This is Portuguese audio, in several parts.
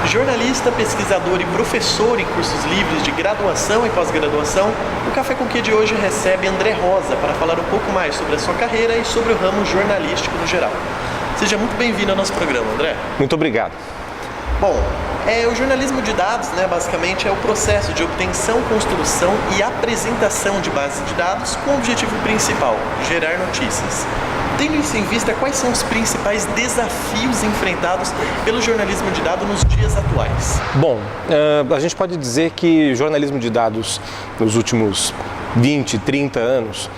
Jornalista, pesquisador e professor em cursos livres de graduação e pós-graduação, o Café com Q de hoje recebe André Rosa para falar um pouco mais sobre a sua carreira e sobre o ramo jornalístico no geral. Seja muito bem-vindo ao nosso programa, André. Muito obrigado. Bom, o jornalismo de dados, basicamente é o processo de obtenção, construção e apresentação de bases de dados com o objetivo principal, gerar notícias. Tendo isso em vista, quais são os principais desafios enfrentados pelo jornalismo de dados nos dias atuais? Bom, a gente pode dizer que jornalismo de dados nos últimos 20, 30 anos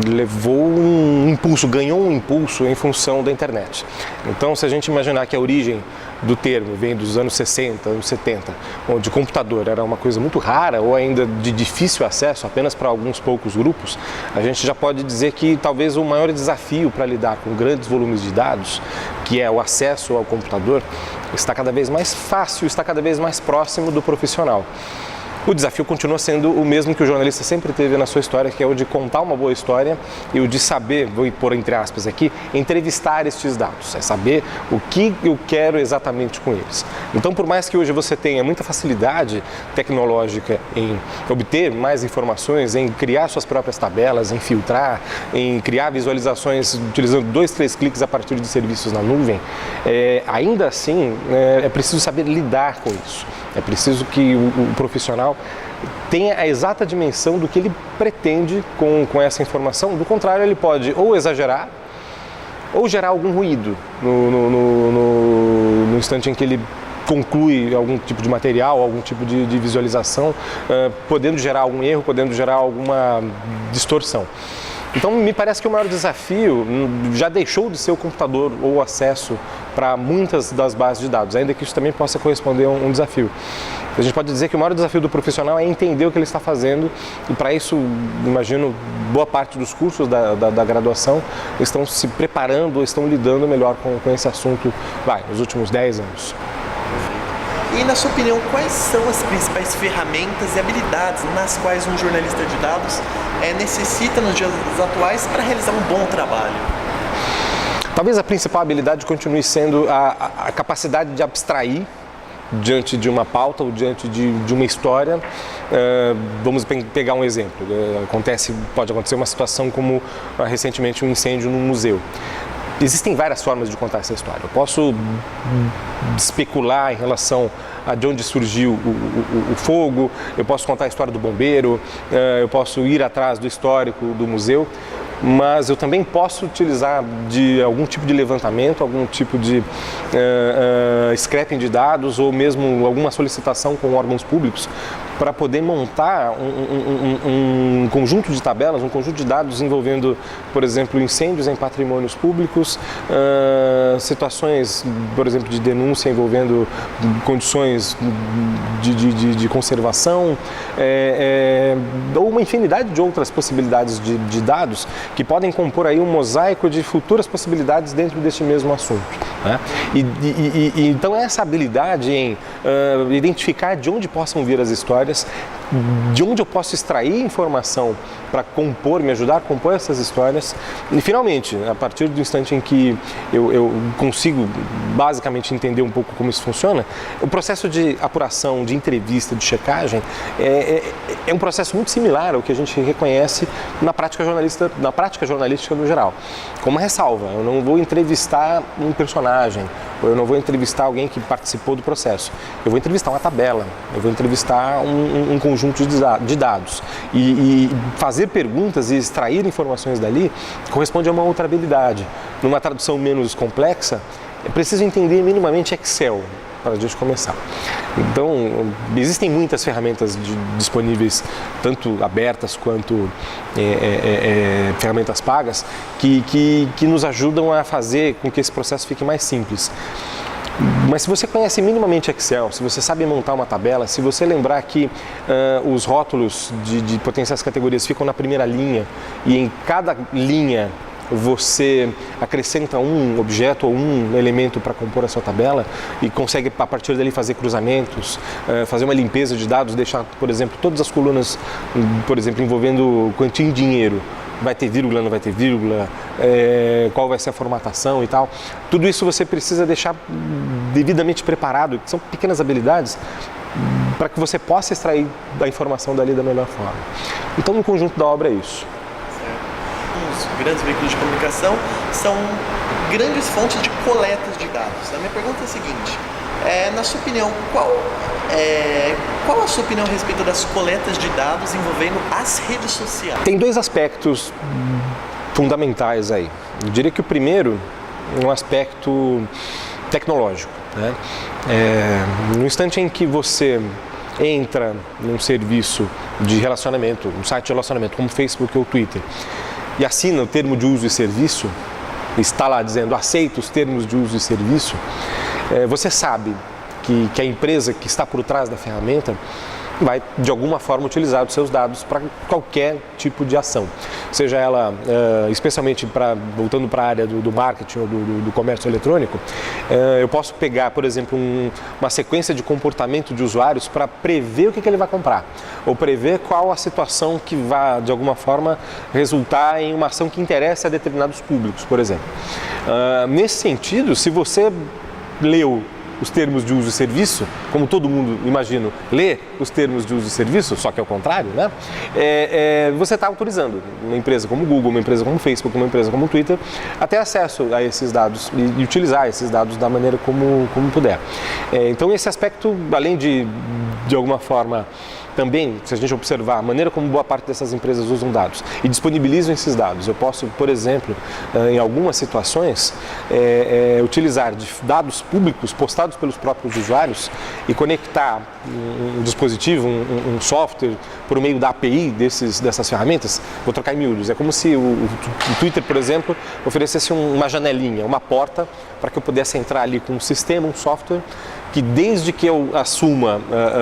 levou um impulso, ganhou um impulso em função da internet. Então, se a gente imaginar que a origem do termo vem dos anos 60, anos 70, onde o computador era uma coisa muito rara ou ainda de difícil acesso apenas para alguns poucos grupos, a gente já pode dizer que talvez o maior desafio para lidar com grandes volumes de dados, que é o acesso ao computador, está cada vez mais fácil, está cada vez mais próximo do profissional. O desafio continua sendo o mesmo que o jornalista sempre teve na sua história, que é o de contar uma boa história e o de saber, vou pôr entre aspas aqui, entrevistar estes dados, é saber o que eu quero exatamente com eles. Então, por mais que hoje você tenha muita facilidade tecnológica em obter mais informações, em criar suas próprias tabelas, em filtrar, em criar visualizações utilizando 2, 3 cliques a partir de serviços na nuvem, ainda assim é preciso saber lidar com isso. É preciso que o profissional tenha a exata dimensão do que ele pretende com essa informação. Do contrário, ele pode ou exagerar ou gerar algum ruído no instante em que ele conclui algum tipo de material, algum tipo de visualização, podendo gerar algum erro, podendo gerar alguma distorção. Então, me parece que o maior desafio já deixou de ser o computador ou o acesso para muitas das bases de dados, ainda que isso também possa corresponder a um desafio. A gente pode dizer que o maior desafio do profissional é entender o que ele está fazendo e, para isso, imagino, boa parte dos cursos da graduação estão se preparando, estão lidando melhor com esse assunto nos últimos 10 anos. E, na sua opinião, quais são as principais ferramentas e habilidades nas quais um jornalista de dados necessita nos dias atuais para realizar um bom trabalho? Talvez a principal habilidade continue sendo a capacidade de abstrair diante de uma pauta ou diante de uma história. Vamos pegar um exemplo. Pode acontecer uma situação como recentemente um incêndio num museu. Existem várias formas de contar essa história. Eu posso especular em relação a de onde surgiu o fogo, eu posso contar a história do bombeiro, eu posso ir atrás do histórico do museu, mas eu também posso utilizar de algum tipo de levantamento, algum tipo de scraping de dados ou mesmo alguma solicitação com órgãos públicos para poder montar um conjunto de tabelas, um conjunto de dados envolvendo, por exemplo, incêndios em patrimônios públicos, situações, por exemplo, de denúncia envolvendo condições de conservação, ou uma infinidade de outras possibilidades de dados que podem compor aí um mosaico de futuras possibilidades dentro deste mesmo assunto, né? Então essa habilidade em identificar de onde possam vir as histórias, de onde eu posso extrair informação para me ajudar a compor essas histórias e finalmente, a partir do instante em que eu consigo basicamente entender um pouco como isso funciona, o processo de apuração, de entrevista, de checagem é um processo muito similar ao que a gente reconhece na prática jornalística no geral. Com uma ressalva, eu não vou entrevistar um personagem, ou eu não vou entrevistar alguém que participou do processo. Eu vou entrevistar uma tabela, eu vou entrevistar um conjunto de dados. E fazer perguntas e extrair informações dali corresponde a uma outra habilidade. Numa tradução menos complexa, é preciso entender minimamente Excel para a gente começar. Então, existem muitas ferramentas disponíveis, tanto abertas quanto ferramentas pagas, que nos ajudam a fazer com que esse processo fique mais simples. Mas se você conhece minimamente Excel, se você sabe montar uma tabela, se você lembrar que os rótulos de potenciais categorias ficam na primeira linha e em cada linha você acrescenta um objeto ou um elemento para compor a sua tabela e consegue, a partir dali, fazer cruzamentos, fazer uma limpeza de dados, deixar, por exemplo, todas as colunas, por exemplo, envolvendo quantia em dinheiro, vai ter vírgula, não vai ter vírgula, qual vai ser a formatação e tal. Tudo isso você precisa deixar devidamente preparado, que são pequenas habilidades, para que você possa extrair da informação dali da melhor forma. Então, no conjunto da obra é isso. Os grandes veículos de comunicação são grandes fontes de coletas de dados. A minha pergunta é a seguinte, na sua opinião, qual a sua opinião a respeito das coletas de dados envolvendo as redes sociais? Tem dois aspectos fundamentais aí. Eu diria que o primeiro é um aspecto tecnológico, né? No instante em que você entra num serviço de relacionamento, um site de relacionamento como Facebook ou Twitter, e assina o termo de uso e serviço, está lá dizendo aceita os termos de uso e serviço, você sabe que a empresa que está por trás da ferramenta vai, de alguma forma, utilizar os seus dados para qualquer tipo de ação. Seja ela, especialmente voltando para a área do marketing ou do comércio eletrônico, eu posso pegar, por exemplo, uma sequência de comportamento de usuários para prever o que ele vai comprar, ou prever qual a situação que vai, de alguma forma, resultar em uma ação que interessa a determinados públicos, por exemplo. Nesse sentido, se você leu os termos de uso e serviço, como todo mundo, imagino, lê os termos de uso e serviço, só que é o contrário, né? Você está autorizando uma empresa como Google, uma empresa como Facebook, uma empresa como Twitter, a ter acesso a esses dados e utilizar esses dados da maneira como puder. Então, esse aspecto, além de alguma forma, também, se a gente observar a maneira como boa parte dessas empresas usam dados e disponibilizam esses dados, eu posso, por exemplo, em algumas situações, utilizar dados públicos postados pelos próprios usuários e conectar um dispositivo, um software, por meio da API dessas ferramentas. Vou trocar em miúdos. É como se o Twitter, por exemplo, oferecesse uma janelinha, uma porta, para que eu pudesse entrar ali com um sistema, um software, que desde que eu assuma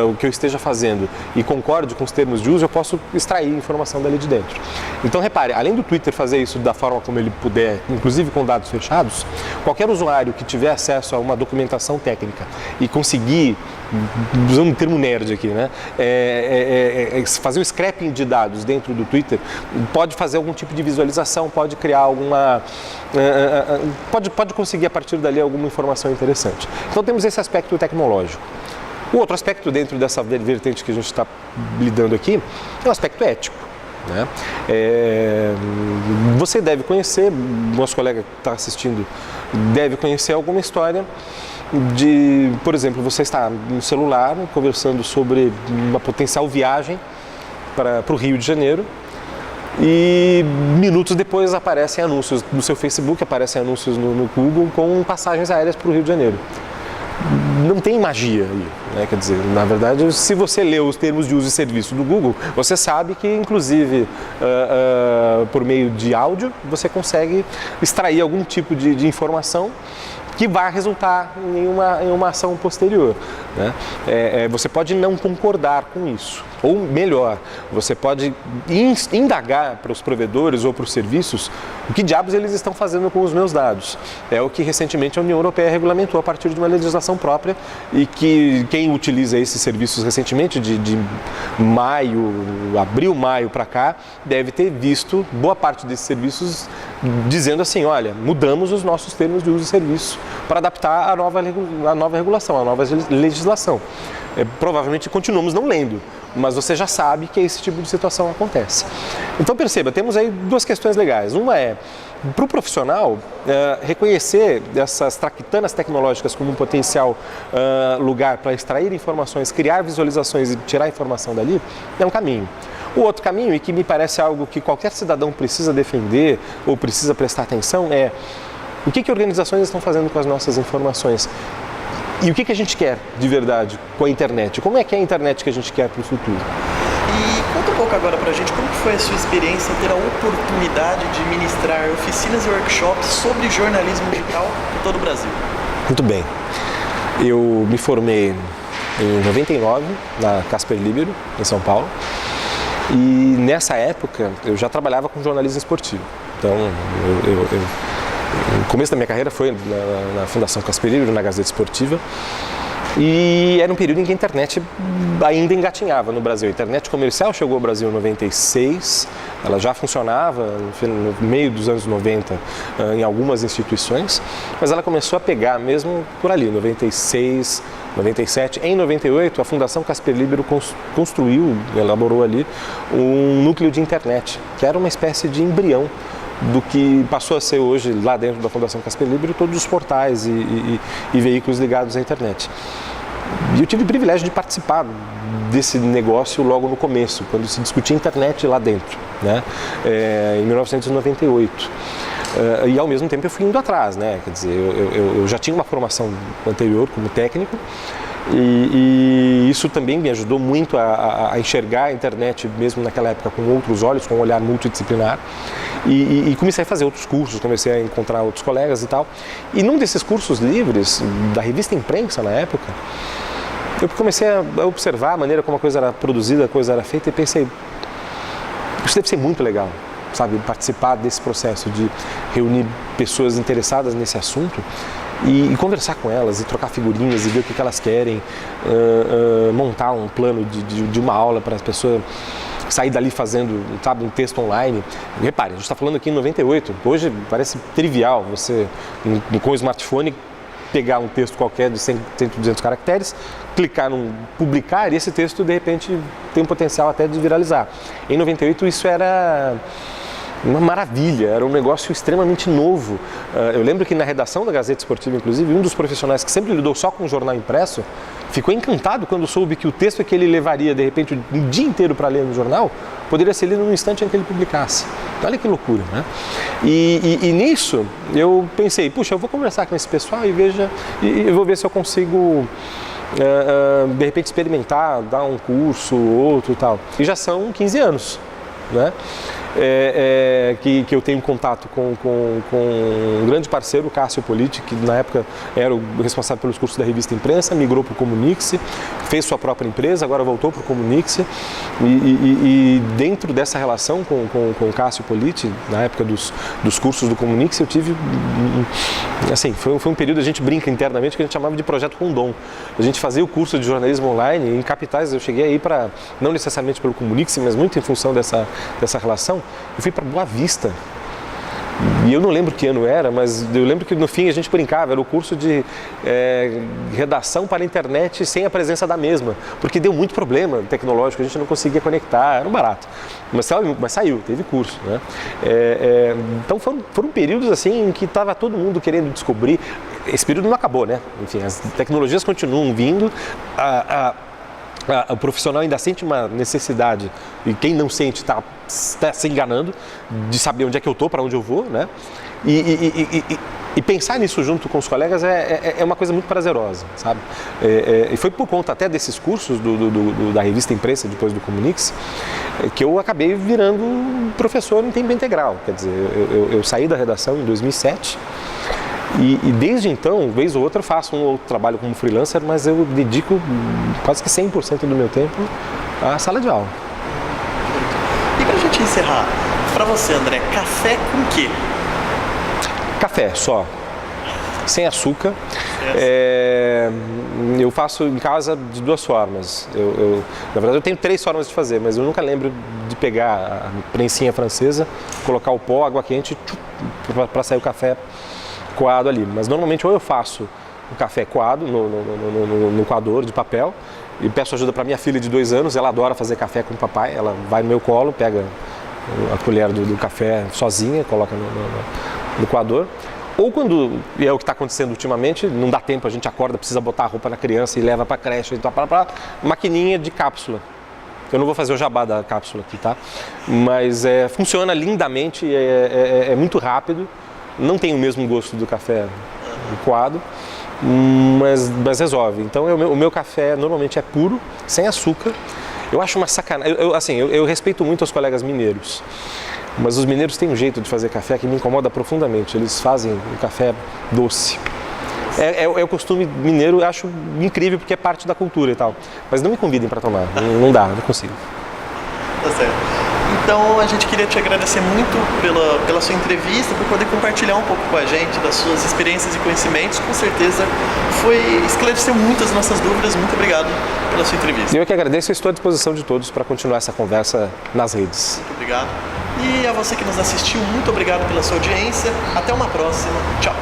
o que eu esteja fazendo e concorde com os termos de uso, eu posso extrair informação dali de dentro. Então, repare, além do Twitter fazer isso da forma como ele puder, inclusive com dados fechados, qualquer usuário que tiver acesso a uma documentação técnica e conseguir, usando um termo nerd aqui, né, fazer o scraping de dados dentro do Twitter, pode fazer algum tipo de visualização, pode criar alguma... pode conseguir a partir dali alguma informação interessante. Então temos esse aspecto tecnológico. O outro aspecto dentro dessa vertente que a gente está lidando aqui é o aspecto ético, né? Você deve conhecer, nosso colega que está assistindo deve conhecer alguma história de, por exemplo, você está no celular conversando sobre uma potencial viagem para o Rio de Janeiro e minutos depois aparecem anúncios no seu Facebook, aparecem anúncios no Google com passagens aéreas para o Rio de Janeiro. Não tem magia aí, né? Quer dizer, na verdade, se você lê os termos de uso e serviço do Google, você sabe que, inclusive, por meio de áudio, você consegue extrair algum tipo de informação que vai resultar em uma ação posterior, né? Você pode não concordar com isso, ou melhor, você pode indagar para os provedores ou para os serviços o que diabos eles estão fazendo com os meus dados. É o que recentemente a União Europeia regulamentou a partir de uma legislação própria e que quem utiliza esses serviços recentemente, de abril, maio para cá, deve ter visto boa parte desses serviços dizendo assim, olha, mudamos os nossos termos de uso e serviço para adaptar a nova regulação, a nova legislação. Provavelmente continuamos não lendo, mas você já sabe que esse tipo de situação acontece. Então perceba, temos aí duas questões legais. Uma é, para o profissional, reconhecer essas traquitanas tecnológicas como um potencial lugar para extrair informações, criar visualizações e tirar informação dali, é um caminho. O outro caminho, e que me parece algo que qualquer cidadão precisa defender ou precisa prestar atenção, é o que organizações estão fazendo com as nossas informações e o que a gente quer de verdade com a internet. Como é que é a internet que a gente quer para o futuro? E conta um pouco agora pra gente como foi a sua experiência em ter a oportunidade de ministrar oficinas e workshops sobre jornalismo digital por todo o Brasil. Muito bem. Eu me formei em 99 na Casper Libero, em São Paulo. E nessa época eu já trabalhava com jornalismo esportivo. Então, o começo da minha carreira foi na Fundação Casper Libero, na Gazeta Esportiva. E era um período em que a internet ainda engatinhava no Brasil. A internet comercial chegou ao Brasil em 96, ela já funcionava no meio dos anos 90 em algumas instituições, mas ela começou a pegar mesmo por ali, 96, 97. Em 98, a Fundação Casper Libero construiu, elaborou ali um núcleo de internet, que era uma espécie de embrião do que passou a ser hoje, lá dentro da Fundação Casper Libero, todos os portais e veículos ligados à internet. E eu tive o privilégio de participar desse negócio logo no começo, quando se discutia internet lá dentro, né? Em 1998. E ao mesmo tempo eu fui indo atrás, né? Quer dizer, eu já tinha uma formação anterior como técnico, e isso também me ajudou muito a enxergar a internet mesmo naquela época com outros olhos, com um olhar multidisciplinar, e comecei a fazer outros cursos, comecei a encontrar outros colegas e tal. E num desses cursos livres da revista Imprensa na época, eu comecei a observar a maneira como a coisa era produzida, a coisa era feita, e pensei, isso deve ser muito legal, sabe, participar desse processo de reunir pessoas interessadas nesse assunto e conversar com elas, e trocar figurinhas, e ver o que elas querem, montar um plano de uma aula para as pessoas sair dali fazendo, sabe, um texto online. Repare, a gente está falando aqui em 98, hoje parece trivial você, com o smartphone, pegar um texto qualquer de 100, 200 caracteres, clicar no publicar, e esse texto de repente tem um potencial até de viralizar. Em 98 isso era uma maravilha, era um negócio extremamente novo. Eu lembro que na redação da Gazeta Esportiva, inclusive, um dos profissionais que sempre lidou só com jornal impresso, ficou encantado quando soube que o texto que ele levaria, de repente, um dia inteiro para ler no jornal, poderia ser lido no instante em que ele publicasse. Olha que loucura, né? E nisso, eu pensei, puxa, eu vou conversar com esse pessoal e eu vou ver se eu consigo, de repente, experimentar, dar um curso, outro e tal. E já são 15 anos, né? Que eu tenho contato com um grande parceiro, o Cássio Politi, que na época era o responsável pelos cursos da revista Imprensa, migrou para o Comunique-se, fez sua própria empresa, agora voltou para o Comunique-se, e dentro dessa relação com o Cássio Politi, na época dos cursos do Comunique-se, eu tive, assim, foi um período, a gente brinca internamente, que a gente chamava de Projeto Rondon. A gente fazia o curso de jornalismo online em capitais. Eu cheguei aí para, não necessariamente pelo Comunique-se, mas muito em função dessa relação, eu fui para Boa Vista. E eu não lembro que ano era, mas eu lembro que no fim a gente brincava, era o curso de redação para a internet sem a presença da mesma, porque deu muito problema tecnológico, a gente não conseguia conectar, era um barato. Mas saiu, teve curso, né? Então foram períodos assim em que estava todo mundo querendo descobrir. Esse período não acabou, né? Enfim, as tecnologias continuam vindo, o profissional ainda sente uma necessidade, e quem não sente está se enganando, de saber onde é que eu estou, para onde eu vou, né? E pensar nisso junto com os colegas é uma coisa muito prazerosa, sabe? E foi por conta até desses cursos da revista Imprensa, depois do Comunique-se, que eu acabei virando professor em tempo integral. Quer dizer, eu saí da redação em 2007, e desde então, vez ou outra, eu faço um outro trabalho como freelancer, mas eu dedico quase que 100% do meu tempo à sala de aula. E pra gente encerrar, pra você, André, café com quê? Café, só. Sem açúcar. Eu faço em casa de duas formas. Na verdade, eu tenho 3 formas de fazer, mas eu nunca lembro de pegar a prensinha francesa, colocar o pó, água quente, para sair o café coado ali. Mas normalmente ou eu faço o café coado no coador de papel, e peço ajuda para minha filha de 2 anos, ela adora fazer café com o papai, ela vai no meu colo, pega a colher do café sozinha, coloca no coador. Ou quando, e é o que está acontecendo ultimamente, não dá tempo, a gente acorda, precisa botar a roupa na criança e leva para a creche, então para maquininha de cápsula. Eu não vou fazer o jabá da cápsula aqui, tá? Mas funciona lindamente, é muito rápido, não tem o mesmo gosto do café coado, mas resolve. Então o meu café normalmente é puro, sem açúcar. Eu acho uma sacanagem, eu respeito muito os colegas mineiros, mas os mineiros têm um jeito de fazer café que me incomoda profundamente. Eles fazem o café doce. É o costume mineiro, eu acho incrível porque é parte da cultura e tal. Mas não me convidem para tomar, não dá, não consigo. Tá certo. Então a gente queria te agradecer muito pela sua entrevista, por poder compartilhar um pouco com a gente das suas experiências e conhecimentos. Com certeza esclareceu muitas nossas dúvidas. Muito obrigado pela sua entrevista. Eu que agradeço e estou à disposição de todos para continuar essa conversa nas redes. Muito obrigado. E a você que nos assistiu, muito obrigado pela sua audiência. Até uma próxima. Tchau.